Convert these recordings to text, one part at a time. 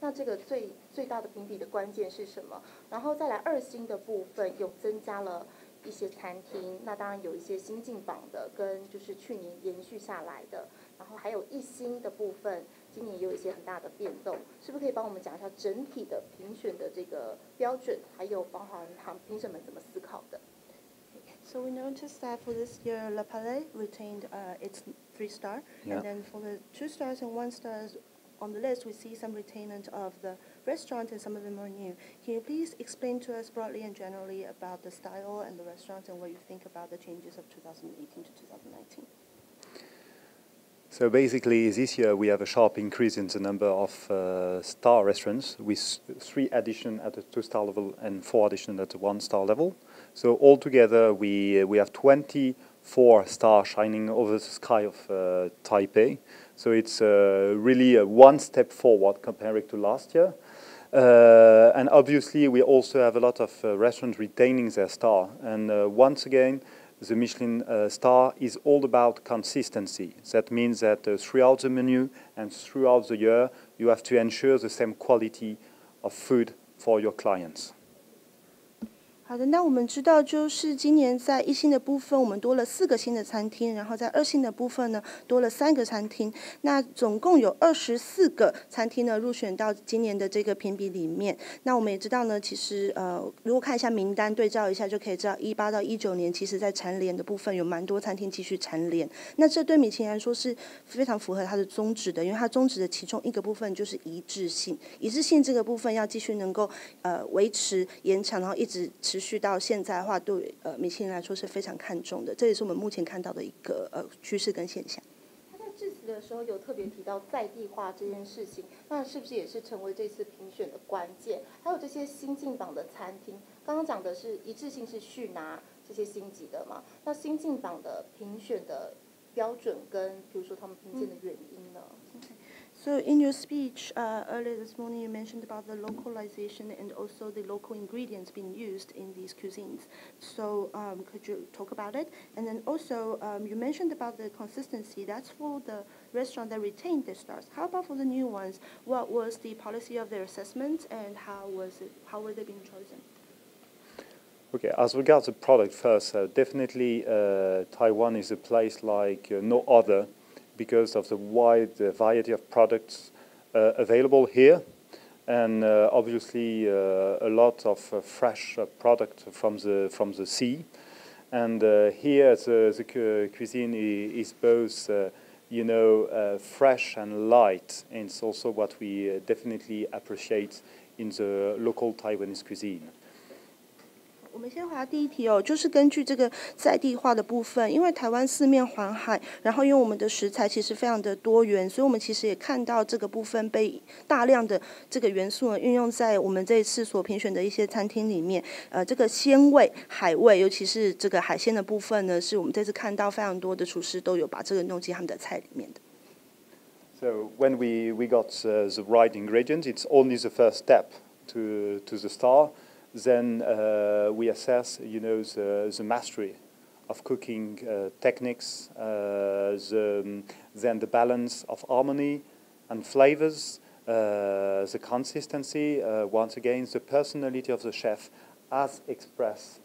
那这个最大的评比的关键是什么？然后再来2星的部分有增加了一些餐厅，那当然有一些新进榜的，跟就是去年延续下来的，然后还有1星的部分，今年也有一些很大的变动，是不是可以帮我们讲一下整体的评选的这个标准，还有包含评审们怎么思考的？ So we noticed that for this year, La Palais retained its 3-star, and then for the 2 stars and 1 stars on the list, we see some retainment of the restaurant, and some of them are new. Can you please explain to us broadly and generally about the style and the restaurant and what you think about the changes of 2018 to 2019? So basically, this year we have a sharp increase in the number of star restaurants, with 3 additions at the 2-star level and 4 additions at the 1-star level. So altogether, we have 24 stars shining over the sky of Taipei. So it's really a one step forward compared to last year. And obviously, we also have a lot of restaurants retaining their star. And once again, the Michelin star is all about consistency. That means that throughout the menu and throughout the year, you have to ensure the same quality of food for your clients. 好的，那我们知道，就是今年在1星的部分，我们多了4个新的餐厅，然后在2星的部分呢，多了3个餐厅。那总共有24个餐厅呢入选到今年的这个评比里面。那我们也知道呢，其实如果看一下名单，对照一下就可以知道，18到19年，其实在蝉联的部分有蛮多餐厅继续蝉联。那这对米其林来说是非常符合它的宗旨的，因为它宗旨的其中一个部分就是一致性。一致性这个部分要继续能够维持延长，然后一直持续到现在的话，对米其林来说是非常看重的，这也是我们目前看到的一个趋势跟现象。他在致辞的时候有特别提到在地化这件事情，那是不是也是成为这次评选的关键？还有这些新进榜的餐厅，刚刚讲的是一致性是续拿这些星级的嘛？那新进榜的评选的标准跟比如说他们评鉴的原因呢？ So in your speech earlier this morning, you mentioned about the localization and also the local ingredients being used in these cuisines. So could you talk about it? And then also you mentioned about the consistency. That's for the restaurant that retained their stars. How about for the new ones? What was the policy of their assessment, and how were they being chosen? Okay, as regards the product first, definitely Taiwan is a place like no other, because of the wide variety of products available here, and obviously a lot of fresh product from the sea. And here the cuisine is both fresh and light, and it's also what we definitely appreciate in the local Taiwanese cuisine. 我们先回答第一题哦，就是根据这个在地化的部分，因为台湾四面环海，然后因为我们的食材其实非常的多元，所以我们其实也看到这个部分被大量的这个元素呢运用在我们这一次所评选的一些餐厅里面。这个鲜味、海味，尤其是这个海鲜的部分呢，是我们这次看到非常多的厨师都有把这个弄进他们的菜里面的。So when we got the right ingredients, it's only the first step to the star. Then we assess, the mastery of cooking techniques, then the balance of harmony and flavors, the consistency, once again, the personality of the chef as expressed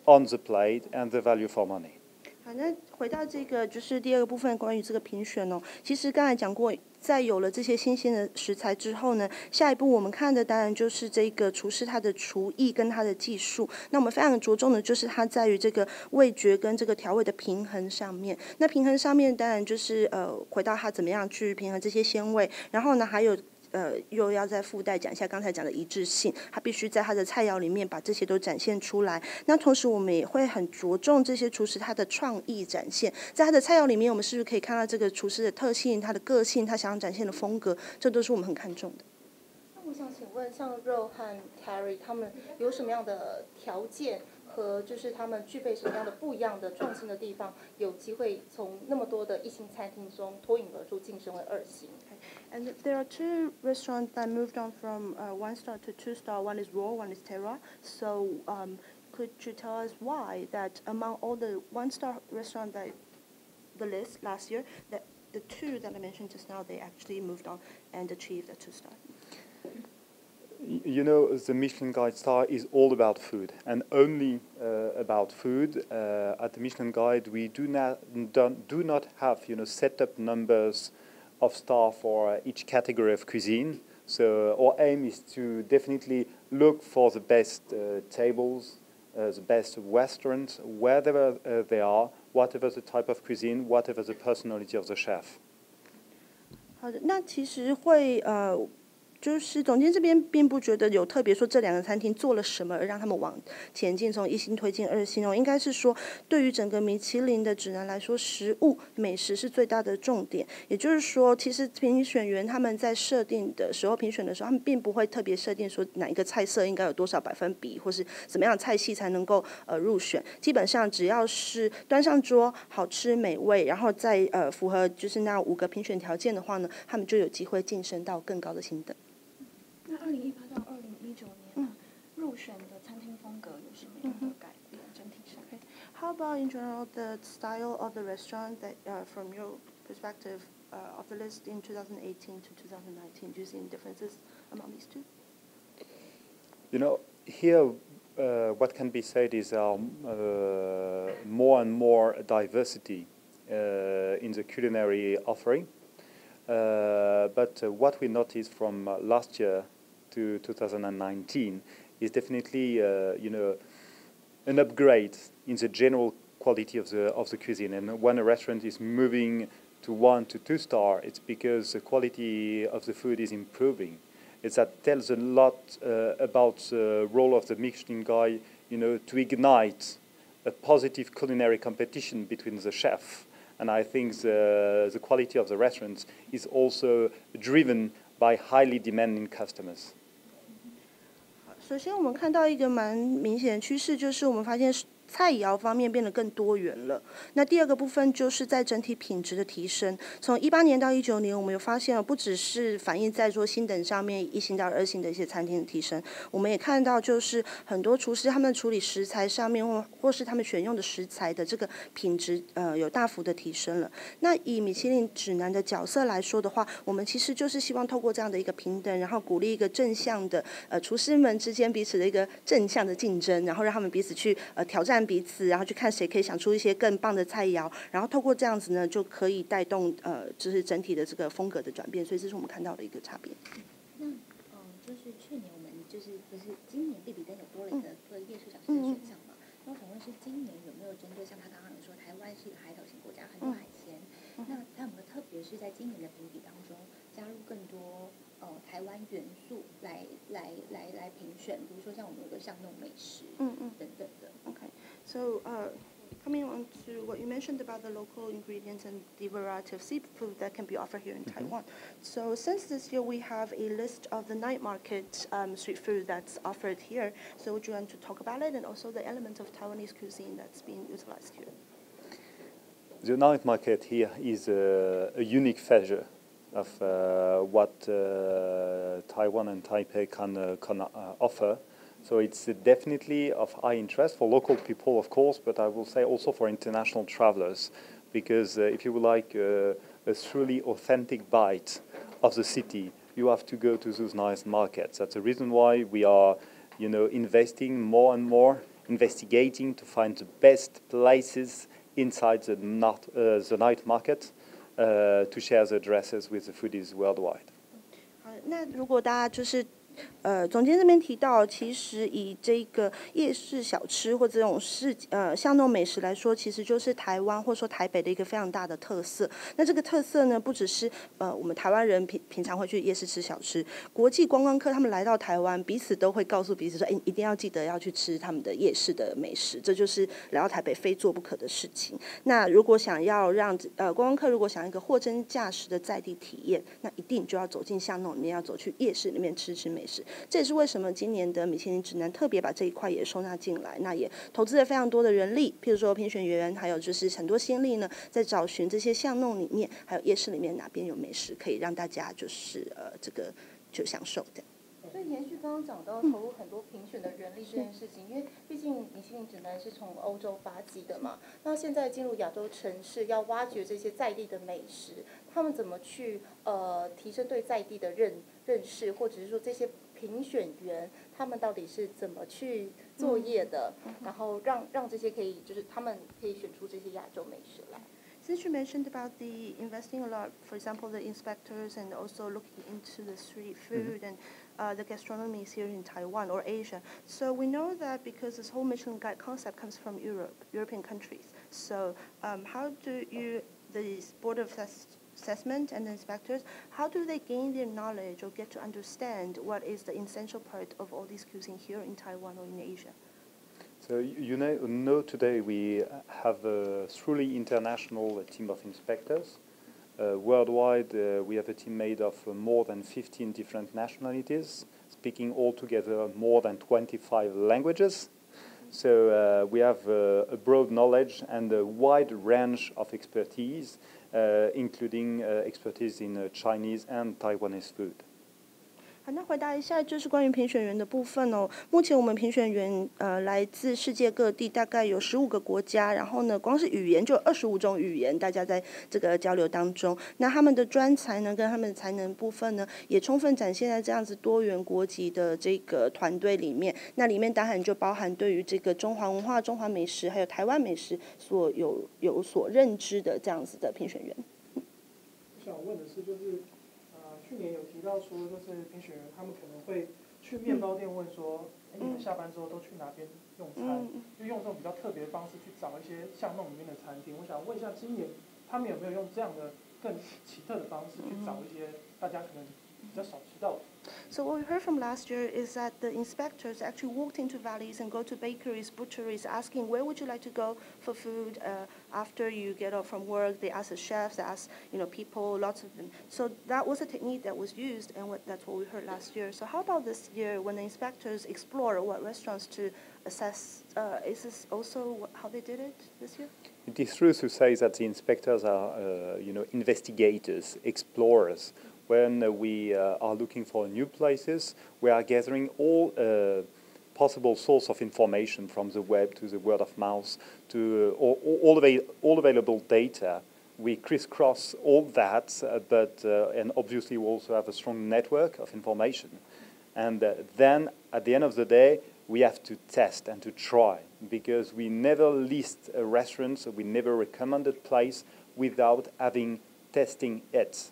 on the plate, and the value for money. 好，那回到这个就是第二个部分，关于这个评选哦。其实刚才讲过，在有了这些新鲜的食材之后呢，下一步我们看的当然就是这个厨师他的厨艺跟他的技术。那我们非常着重的就是他在于这个味觉跟这个调味的平衡上面。那平衡上面当然就是回到他怎么样去平衡这些鲜味，然后呢还有。又要再附带讲一下刚才讲的一致性，它必须在它的菜肴里面把这些都展现出来。那同时我们也会很着重这些厨师他的创意展现，在他的菜肴里面，我们是不是可以看到这个厨师的特性、他的个性、他想要展现的风格，这都是我们很看重的。那我想请问，像肉和 Terry 他们有什么样的条件？和就是他们具备什么样的不一样的创新的地方，有机会从那么多的一星餐厅中脱颖而出，晋升为2星。And there are 2 restaurants that moved on from 1 star to 2 star. One is Raw, one is Terra. So could you tell us why that among all the 1 star restaurants that the list last year, that the 2 that I mentioned just now, they actually moved on and achieved a 2 star? You know, the Michelin Guide star is all about food, and only about food. At the Michelin Guide, we do not have set up numbers of star for each category of cuisine. So our aim is to definitely look for the best tables, the best restaurants, wherever they are, whatever the type of cuisine, whatever the personality of the chef. 好的，那其实会就是总监这边并不觉得有特别说这两个餐厅做了什么而让他们往前进，从1星推进2星哦，应该是说对于整个米其林的指南来说，食物美食是最大的重点。也就是说，其实评选员他们在设定的时候，评选的时候，他们并不会特别设定说哪一个菜色应该有多少百分比，或是怎么样的菜系才能够入选。基本上只要是端上桌好吃美味，然后再符合就是那5个评选条件的话呢，他们就有机会晋升到更高的星等。那2018到2019年入选的餐厅风格有什么样的改变？整体上 How about in general the style of the restaurant that, from your perspective, of the list in 2018 to 2019? Do you see any differences among these two? You know, here what can be said is more and more diversity in the culinary offering. But what we noticed from last year to 2019 is definitely, an upgrade in the general quality of the cuisine. And when a restaurant is moving to 1 to 2 star, it's because the quality of the food is improving. That tells a lot about the role of the Michelin Guide, to ignite a positive culinary competition between the chef. And I think the quality of the restaurants is also driven by highly demanding customers. 首先，我们看到一个蛮明显的趋势，就是我们发现菜肴方面变得更多元了。那第二个部分就是在整体品质的提升。从18年到19年，我们有发现了不只是反映在说星等上面1星到2星的一些餐厅的提升，我们也看到就是很多厨师他们处理食材上面或是他们选用的食材的这个品质有大幅的提升了。那以米其林指南的角色来说的话，我们其实就是希望透过这样的一个平等，然后鼓励一个正向的厨师们之间彼此的一个正向的竞争，然后让他们彼此去挑战彼此，然后去看谁可以想出一些更棒的菜肴，然后透过这样子呢，就可以带动就是整体的这个风格的转变，所以这是我们看到的一个差别。那就是去年我们就是不是今年必比登有多了一个夜市小吃的选项嘛？那我想问是今年有没有针对像他刚刚有说台湾是一个海岛型国家，很多海鲜，那他有没有特别是在今年的评比当中加入更多台湾元素来评选，比如说像我们有个巷弄美食等等的。Okay, so coming on to what you mentioned about the local ingredients and the variety of seafood that can be offered here in Taiwan. So since this year we have a list of the night market street food that's offered here. So would you want to talk about it and also the elements of Taiwanese cuisine that's being utilized here? The night market here is a unique feature of what Taiwan and Taipei can offer. So it's definitely of high interest for local people, of course, but I will say also for international travelers, because if you would like a truly authentic bite of the city, you have to go to those nice markets. That's the reason why we are, investing more and more, investigating to find the best places inside the night market to share the addresses with the foodies worldwide. 好，那如果大家就是总监这边提到，其实以这个夜市小吃或这种巷弄美食来说，其实就是台湾或者说台北的一个非常大的特色。那这个特色呢，不只是我们台湾人平常会去夜市吃小吃，国际观光客他们来到台湾，彼此都会告诉彼此说，一定要记得要去吃他们的夜市的美食，这就是来到台北非做不可的事情。那如果想要让观光客如果想要一个货真价实的在地体验，那一定就要走进巷弄里面，要走去夜市里面吃美食。这也是为什么今年的米其林指南特别把这一块也收纳进来，那也投资了非常多的人力，譬如说评选员，还有就是很多心力呢，在找寻这些巷弄里面，还有夜市里面哪边有美食可以让大家就是这个就享受的。所以延续刚刚讲到投入很多评选的人力这件事情，因为毕竟米其林指南是从欧洲发迹的嘛，那现在进入亚洲城市，要挖掘这些在地的美食，他们怎么去提升对在地的认识，或者是说这些评选员他们到底是怎么去作业的，然后让这些可以就是他们可以选出这些亚洲美食来。Since you mentioned about the investing a lot, for example, the inspectors and also looking into the street food and the gastronomy here in Taiwan or Asia. So we know that because this whole Michelin Guide concept comes from European countries. So how do the board of assessment and the inspectors, how do they gain their knowledge or get to understand what is the essential part of all these cuisine here in Taiwan or in Asia? So you know today we have a truly international team of inspectors. Worldwide, we have a team made of more than 15 different nationalities, speaking altogether more than 25 languages. So we have a broad knowledge and a wide range of expertise, including expertise in Chinese and Taiwanese food. 好，那回答一下就是关于评选员的部分哦。目前我们评选员来自世界各地，大概有15个国家，然后呢，光是语言就有25种语言，大家在这个交流当中，那他们的专才呢，跟他们的才能部分呢，也充分展现在这样子多元国籍的这个团队里面。那里面当然就包含对于这个中华文化、中华美食还有台湾美食有所认知的这样子的评选员。我想问的是，就是去年有提到说，就是评选员他们可能会去面包店问说，你们下班之后都去哪边用餐？就用这种比较特别的方式去找一些巷弄里面的餐厅。我想问一下，今年他们有没有用这样的更奇特的方式去找一些大家可能比较少知道的？So what we heard from last year is that the inspectors actually walked into valleys and go to bakeries, butcheries, asking where would you like to go for food after you get off from work. They ask the chefs, they ask people, lots of them. So that was a technique that was used, and that's what we heard last year. So how about this year when the inspectors explore what restaurants to assess? Is this also how they did it this year? It is true to say that the inspectors are, investigators, explorers. When we are looking for new places, we are gathering all possible source of information from the web to the word of mouth to all available data. We crisscross all that, and obviously we also have a strong network of information. And then at the end of the day, we have to test and to try, because we never list a restaurant, we never recommend a place without having testing it.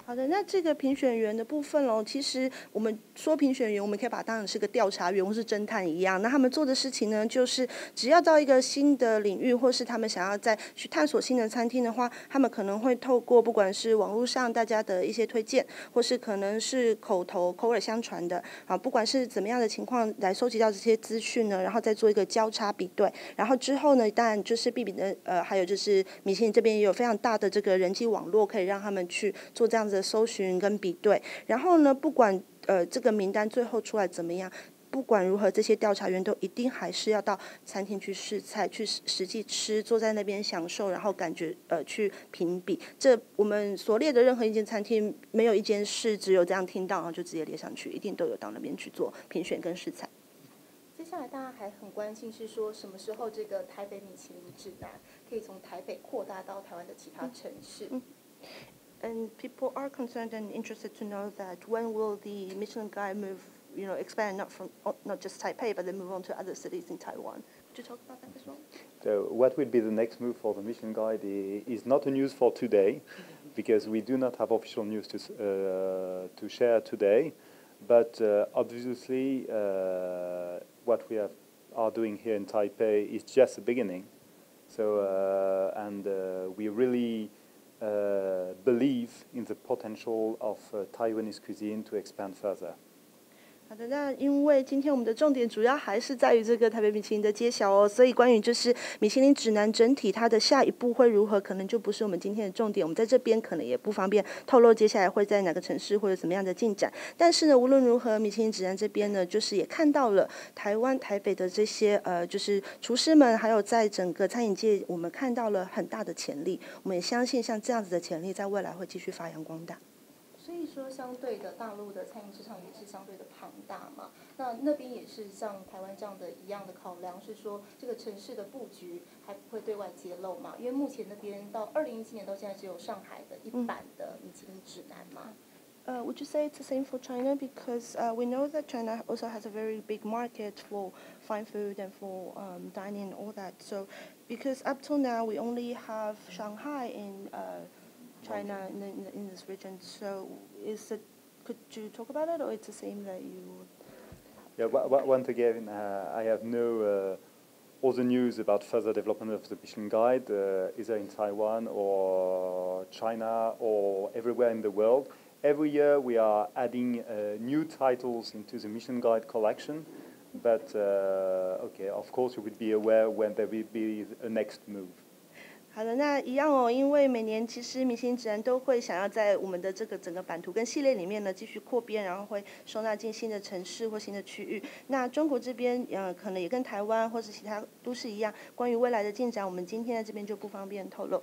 好的，那这个评选员的部分其实我们说评选员，我们可以把它当成是个调查员或是侦探一样。那他们做的事情呢，就是只要到一个新的领域，或是他们想要再去探索新的餐厅的话，他们可能会透过不管是网络上大家的一些推荐，或是可能是口耳相传的不管是怎么样的情况来收集到这些资讯呢，然后再做一个交叉比对，然后之后呢，当然就是必比的还有就是米其林这边也有非常大的这个人际网络，可以让他们去做这样子的搜寻跟比对，然后呢，不管这个名单最后出来怎么样，不管如何，这些调查员都一定还是要到餐厅去试菜，去实际吃，坐在那边享受，然后感觉去评比。这我们所列的任何一间餐厅，没有一间是只有这样听到然后就直接列上去，一定都有到那边去做评选跟试菜。接下来大家还很关心是说，什么时候这个台北米其林指南可以从台北扩大到台湾的其他城市？And people are concerned and interested to know that when will the Michelin Guide move, expand not just Taipei, but then move on to other cities in Taiwan. Could you talk about that as well? So what will be the next move for the Michelin Guide is not a news for today, because we do not have official news to share today. But obviously, what we are doing here in Taipei is just the beginning. So and we really believe in the potential of Taiwanese cuisine to expand further. 好的，那因为今天我们的重点主要还是在于这个台北米其林的揭晓所以关于就是米其林指南整体它的下一步会如何，可能就不是我们今天的重点。我们在这边可能也不方便透露接下来会在哪个城市或者怎么样的进展。但是呢，无论如何，米其林指南这边呢，就是也看到了台湾台北的这些就是厨师们，还有在整个餐饮界，我们看到了很大的潜力。我们也相信像这样子的潜力，在未来会继续发扬光大。所以说，相对的，大陆的餐饮市场也是相对的庞大嘛。那边也是像台湾这样的一样的考量，是说这个城市的布局还不会对外揭露嘛？因为目前那边到2017年到现在只有上海的一版的米其林指南嘛。Would you say it's the same for China? Because we know that China also has a very big market for fine food and for dining and all that. So, because up till now we only have Shanghai in China in this region. So, could you talk about it, or it's the same that you? Yeah. Once again, I have no all the news about further development of the Michelin Guide, either in Taiwan or China or everywhere in the world. Every year we are adding new titles into the Michelin Guide collection, but okay, of course you would be aware when there will be a next move. 好的，那一样哦，因为每年其实明星指南都会想要在我们的这个整个版图跟系列里面呢继续扩编，然后会收纳进新的城市或新的区域。那中国这边可能也跟台湾或是其他都市一样，关于未来的进展，我们今天在这边就不方便透露。